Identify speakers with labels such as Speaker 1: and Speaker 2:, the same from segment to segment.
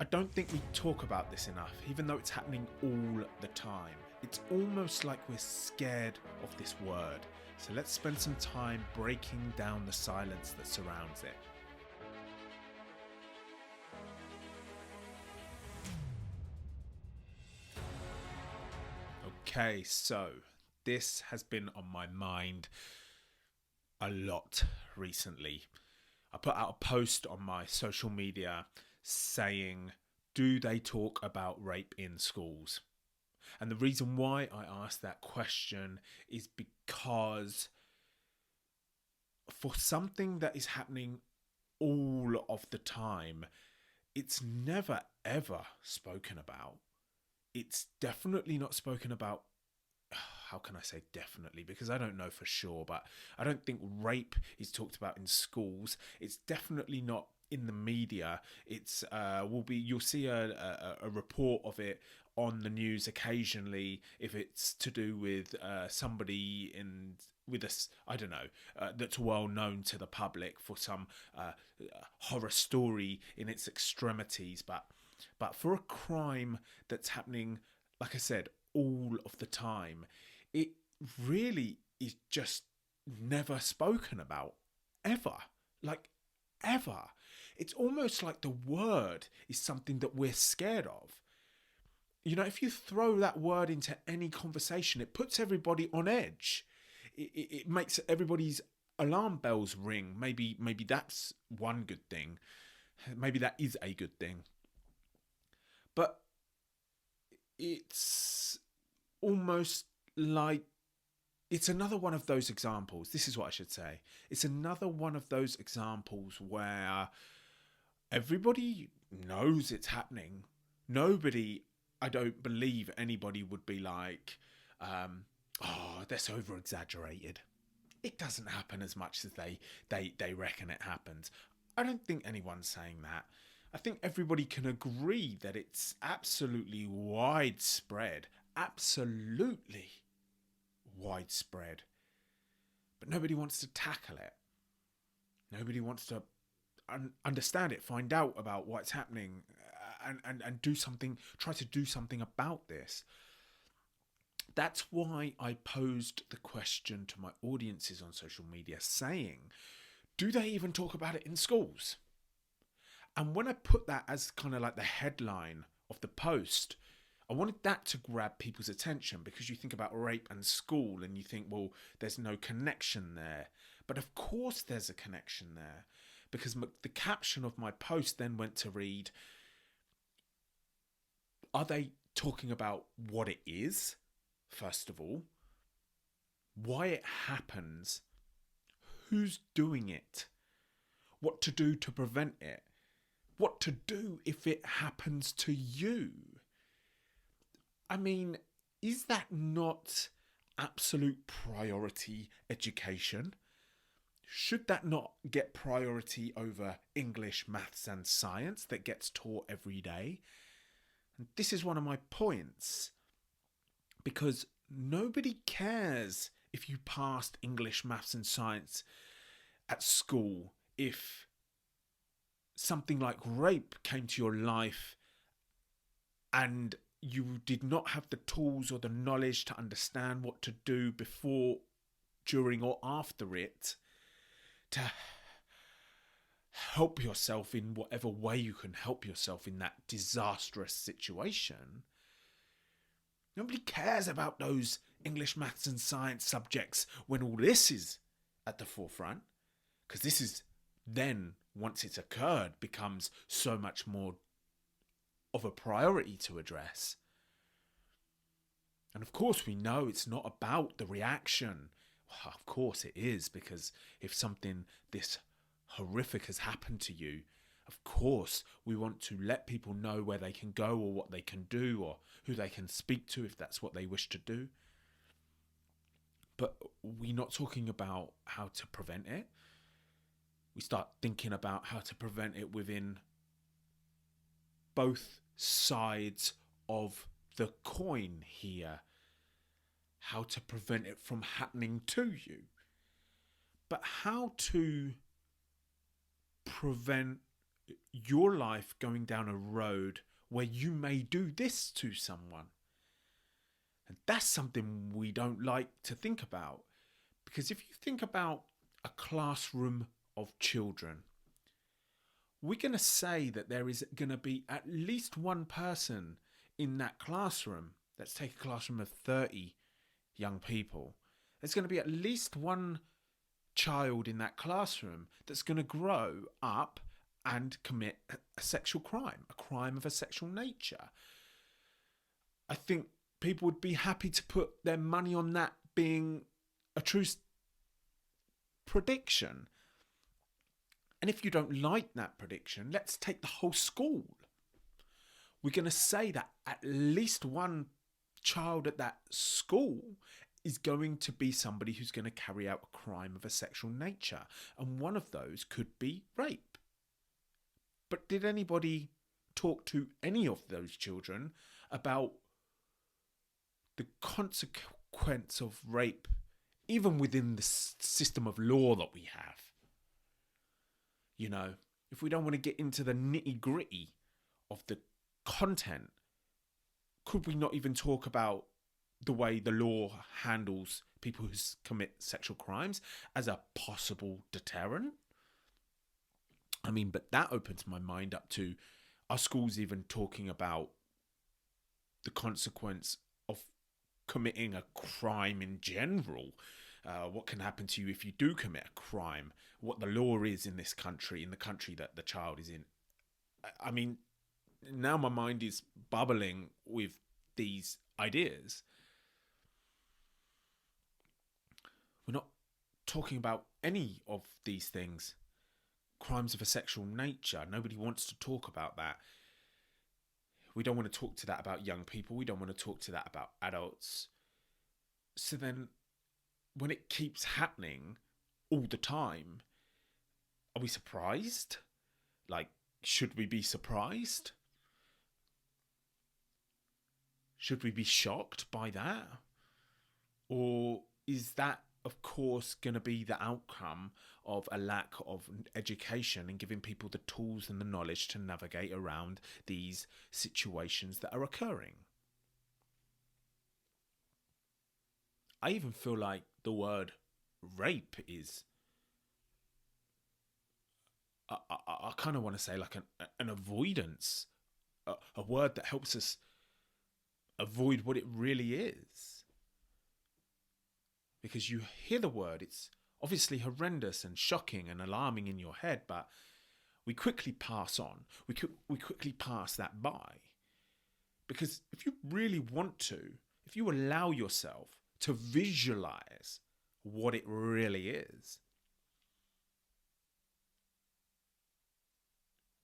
Speaker 1: I don't think we talk about this enough, even though it's happening all the time. It's almost like we're scared of this word. So let's spend some time breaking down the silence that surrounds it. Okay, so this has been on my mind a lot recently. I put out a post on my social media saying, do they talk about rape in schools? And the reason why I asked that question is because for something that is happening all of the time, it's never ever spoken about. It's definitely not spoken about. How can I say definitely? Because I don't know for sure, but I don't think rape is talked about in schools. It's definitely not in the media. It's you'll see a report of it on the news occasionally if it's to do with somebody with us, I don't know, that's well known to the public for some horror story in its extremities, but for a crime that's happening, like I said, all of the time, it really is just never spoken about, ever. Like, ever. It's almost like the word is something that we're scared of. You know, if you throw that word into any conversation, it puts everybody on edge. It makes everybody's alarm bells ring. Maybe that's one good thing. Maybe that is a good thing. But it's almost like it's another one of those examples. This is what I should say. It's another one of those examples where everybody knows it's happening. Nobody, I don't believe anybody would be like, oh, that's over exaggerated. It doesn't happen as much as they reckon it happens. I don't think anyone's saying that. I think everybody can agree that it's absolutely widespread. Absolutely widespread. But nobody wants to tackle it. Nobody wants to understand it, find out about what's happening, and do something, try to do something about this. That's why I posed the question to my audiences on social media saying, do they even talk about it in schools? And when I put that as kind of like the headline of the post, I wanted that to grab people's attention, because you think about rape and school and you think, well, there's no connection there. But of course there's a connection there, because the caption of my post then went to read, are they talking about what it is, first of all, why it happens, who's doing it, what to do to prevent it, what to do if it happens to you? I mean, is that not absolute priority education? Should that not get priority over English, maths and science that gets taught every day? And this is one of my points, because nobody cares if you passed English, maths and science at school if something like rape came to your life and you did not have the tools or the knowledge to understand what to do before, during or after it to help yourself in whatever way you can help yourself in that disastrous situation. Nobody cares about those English, maths and science subjects when all this is at the forefront, because this is then, once it's occurred, becomes so much more of a priority to address. And of course we know it's not about the reaction. Well, of course it is, because if something this horrific has happened to you, of course we want to let people know where they can go or what they can do or who they can speak to if that's what they wish to do. But we're not talking about how to prevent it. We start thinking about how to prevent it within both sides of the coin here. How to prevent it from happening to you. But how to prevent your life going down a road where you may do this to someone. And that's something we don't like to think about. Because if you think about a classroom of children, we're going to say that there is going to be at least one person in that classroom. Let's take a classroom of 30 young people. There's going to be at least one child in that classroom that's going to grow up and commit a sexual crime, a crime of a sexual nature. I think people would be happy to put their money on that being a true prediction. And if you don't like that prediction, let's take the whole school. We're going to say that at least one child at that school is going to be somebody who's going to carry out a crime of a sexual nature. And one of those could be rape. But did anybody talk to any of those children about the consequence of rape, even within the system of law that we have? You know, if we don't want to get into the nitty gritty of the content, could we not even talk about the way the law handles people who commit sexual crimes as a possible deterrent? I mean, but that opens my mind up to, are schools even talking about the consequence of committing a crime in general? What can happen to you if you do commit a crime? What the law is in this country, in the country that the child is in. I mean, now my mind is bubbling with these ideas. We're not talking about any of these things. Crimes of a sexual nature. Nobody wants to talk about that. We don't want to talk to that about young people. We don't want to talk to that about adults. So then, when it keeps happening all the time, are we surprised? Like, should we be surprised? Should we be shocked by that? Or is that, of course, going to be the outcome of a lack of education and giving people the tools and the knowledge to navigate around these situations that are occurring? I even feel like the word rape is, I kind of want to say like an avoidance, a word that helps us avoid what it really is. Because you hear the word, it's obviously horrendous and shocking and alarming in your head, but we quickly pass on. We quickly pass that by. Because if you really want to, if you allow yourself to visualize what it really is,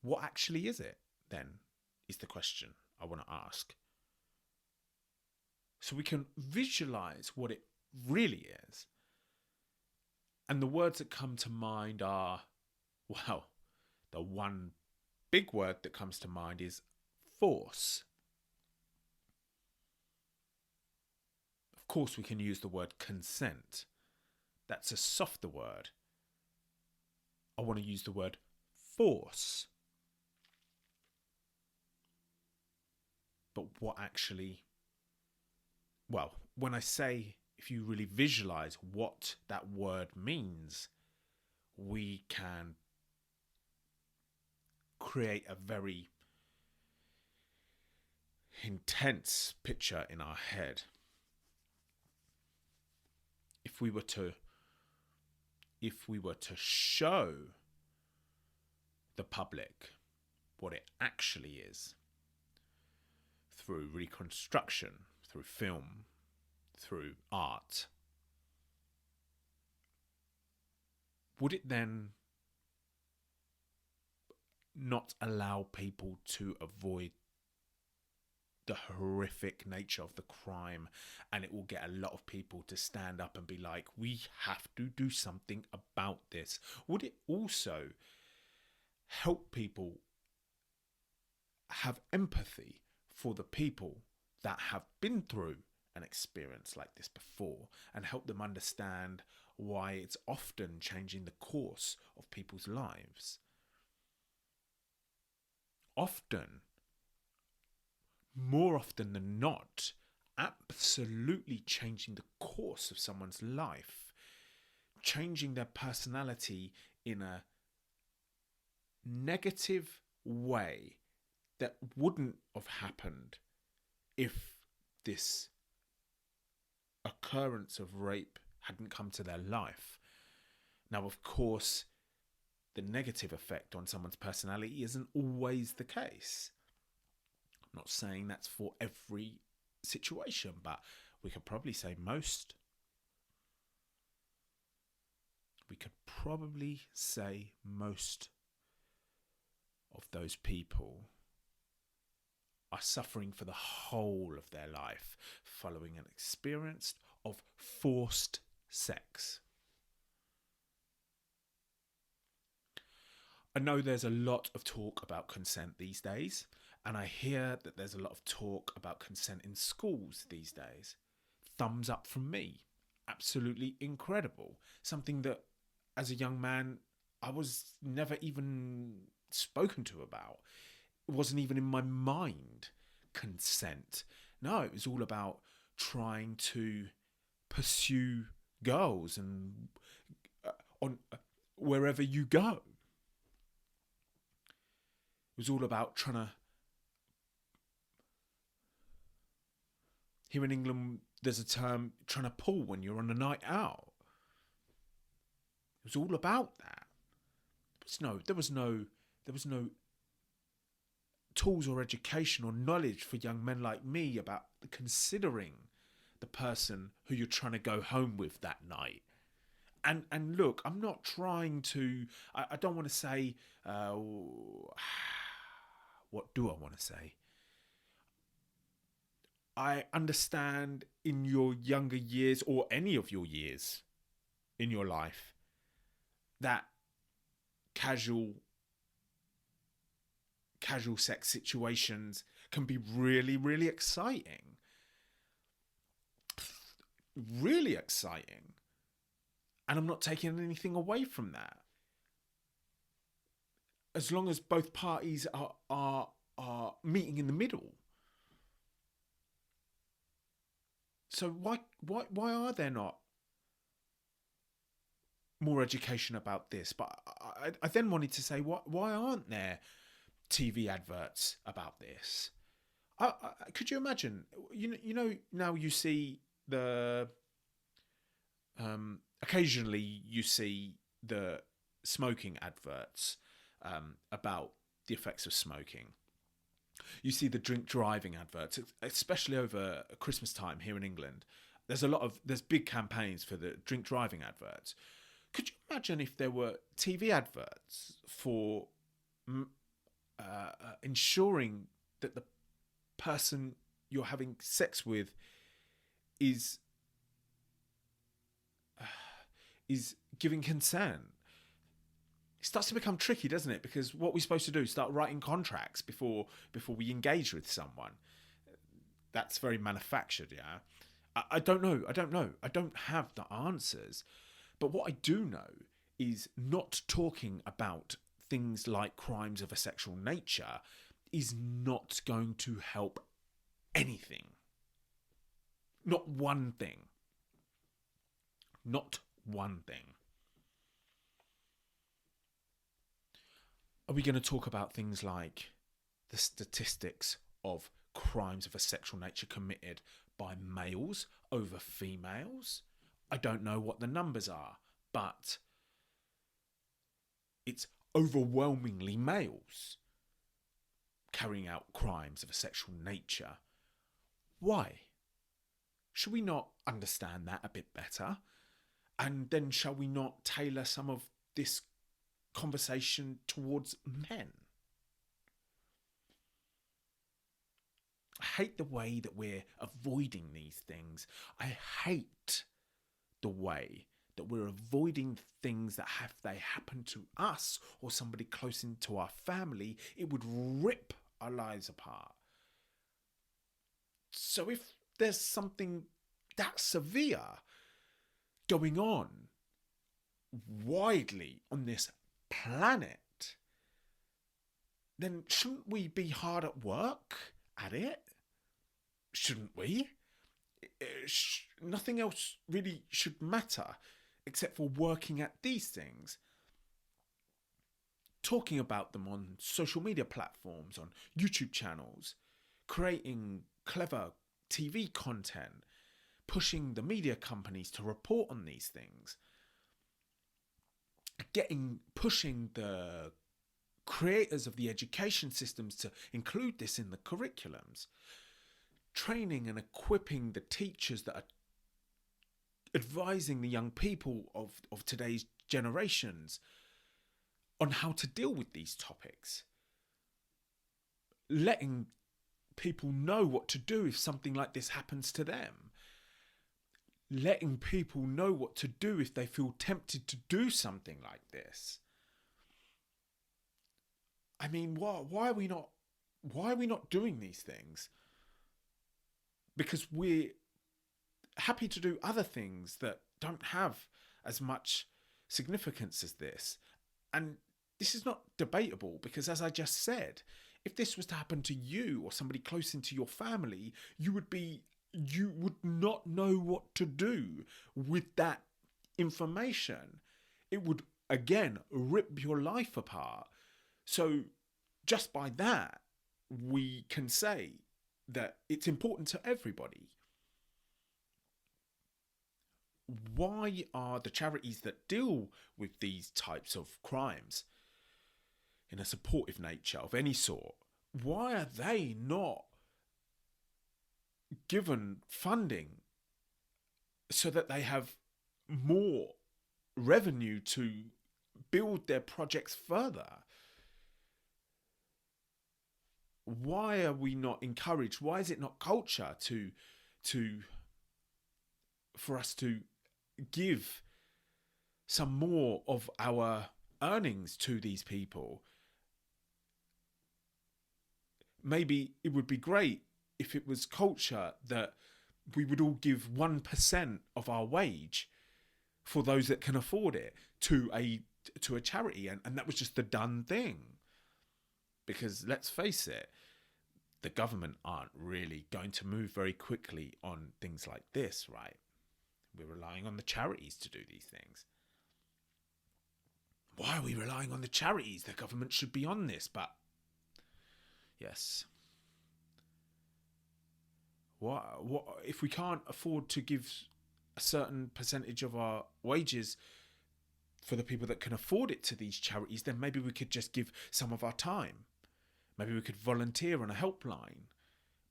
Speaker 1: what actually is it then, is the question I want to ask. So we can visualize what it really is. And the words that come to mind are, well, the one big word that comes to mind is force. Of course, we can use the word consent. That's a softer word. I want to use the word force. But what actually, well, when I say, if you really visualize what that word means, we can create a very intense picture in our head. If we were to show the public what it actually is, through reconstruction, through film, through art, would it then not allow people to avoid the horrific nature of the crime, and it will get a lot of people to stand up and be like, we have to do something about this? Would it also help people have empathy for the people that have been through an experience like this before, and help them understand why it's often changing the course of people's lives? often, more often than not, absolutely changing the course of someone's life, changing their personality in a negative way that wouldn't have happened if this occurrence of rape hadn't come to their life. Now, of course, the negative effect on someone's personality isn't always the case. I'm not saying that's for every situation, but we could probably say most. We could probably say most of those people are suffering for the whole of their life following an experience of forced sex. I know there's a lot of talk about consent these days, and I hear that there's a lot of talk about consent in schools these days. Thumbs up from me. Absolutely incredible. Something that, as a young man, I was never even spoken to about. It wasn't even in my mind, consent. No, it was all about trying to pursue girls and on wherever you go. It was all about trying to... Here in England, there's a term, trying to pull when you're on a night out. It was all about that. There was no tools or education or knowledge for young men like me about considering the person who you're trying to go home with that night. And look, I'm not trying to... I don't want to say... what do I want to say? I understand in your younger years, or any of your years in your life, that casual sex situations can be really, really exciting. Really exciting. And I'm not taking anything away from that. As long as both parties are meeting in the middle. So why are there not more education about this? But I then wanted to say, why aren't there TV adverts about this? Could you imagine? You know now you see the occasionally you see the smoking adverts about the effects of smoking. You see the drink driving adverts, especially over Christmas time here in England. There's big campaigns for the drink driving adverts. Could you imagine if there were TV adverts for ensuring that the person you're having sex with is giving consent? It starts to become tricky, doesn't it? Because what we're supposed to do is start writing contracts before we engage with someone. That's very manufactured, yeah. I don't know. I don't have the answers. But what I do know is not talking about things like crimes of a sexual nature is not going to help anything. Not one thing. Not one thing. Are we going to talk about things like the statistics of crimes of a sexual nature committed by males over females? I don't know what the numbers are, but it's overwhelmingly males carrying out crimes of a sexual nature. Why? Should we not understand that a bit better? And then shall we not tailor some of this conversation towards men? I hate the way that we're avoiding these things. I hate the way that we're avoiding things that if they happen to us or somebody close into our family, it would rip our lives apart. So if there's something that severe going on widely on this planet, then shouldn't we be hard at work at it? Shouldn't we? Nothing else really should matter except for working at these things. Talking about them on social media platforms, on YouTube channels, creating clever TV content, pushing the media companies to report on these things, pushing the creators of the education systems to include this in the curriculums, training and equipping the teachers that are advising the young people of today's generations on how to deal with these topics, letting people know what to do if something like this happens to them, letting people know what to do if they feel tempted to do something like this. I mean, why are we not doing these things? Because we're happy to do other things that don't have as much significance as this. And this is not debatable, because as I just said, if this was to happen to you or somebody close into your family, you would not know what to do with that information. It would, again, rip your life apart. So just by that, we can say that it's important to everybody. Why are the charities that deal with these types of crimes in a supportive nature of any sort, why are they not given funding so that they have more revenue to build their projects further? Why are we not encouraged? Why is it not culture for us to give some more of our earnings to these people? Maybe it would be great if it was culture that we would all give 1% of our wage for those that can afford it to a charity, and that was just the done thing. Because let's face it, the government aren't really going to move very quickly on things like this, right? We're relying on the charities to do these things. Why are we relying on the charities? The government should be on this, but yes. What if we can't afford to give a certain percentage of our wages for the people that can afford it to these charities? Then maybe we could just give some of our time. Maybe we could volunteer on a helpline.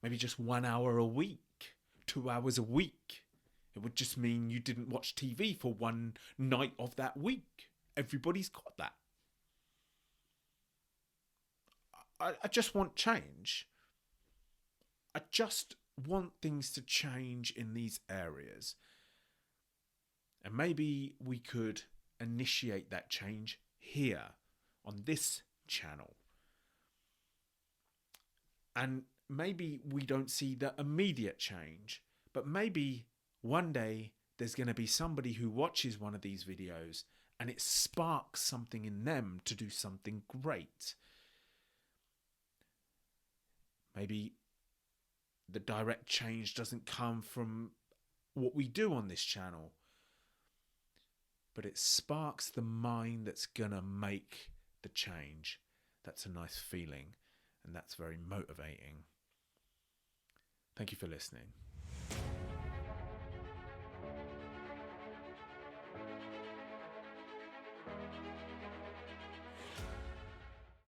Speaker 1: Maybe just 1 hour a week, 2 hours a week. It would just mean you didn't watch TV for one night of that week. Everybody's got that. I just want change. I just want things to change in these areas. And maybe we could initiate that change here on this channel. And maybe we don't see the immediate change, but maybe one day there's going to be somebody who watches one of these videos and it sparks something in them to do something great. Maybe the direct change doesn't come from what we do on this channel, but it sparks the mind that's going to make the change. That's a nice feeling, and that's very motivating. Thank you for listening.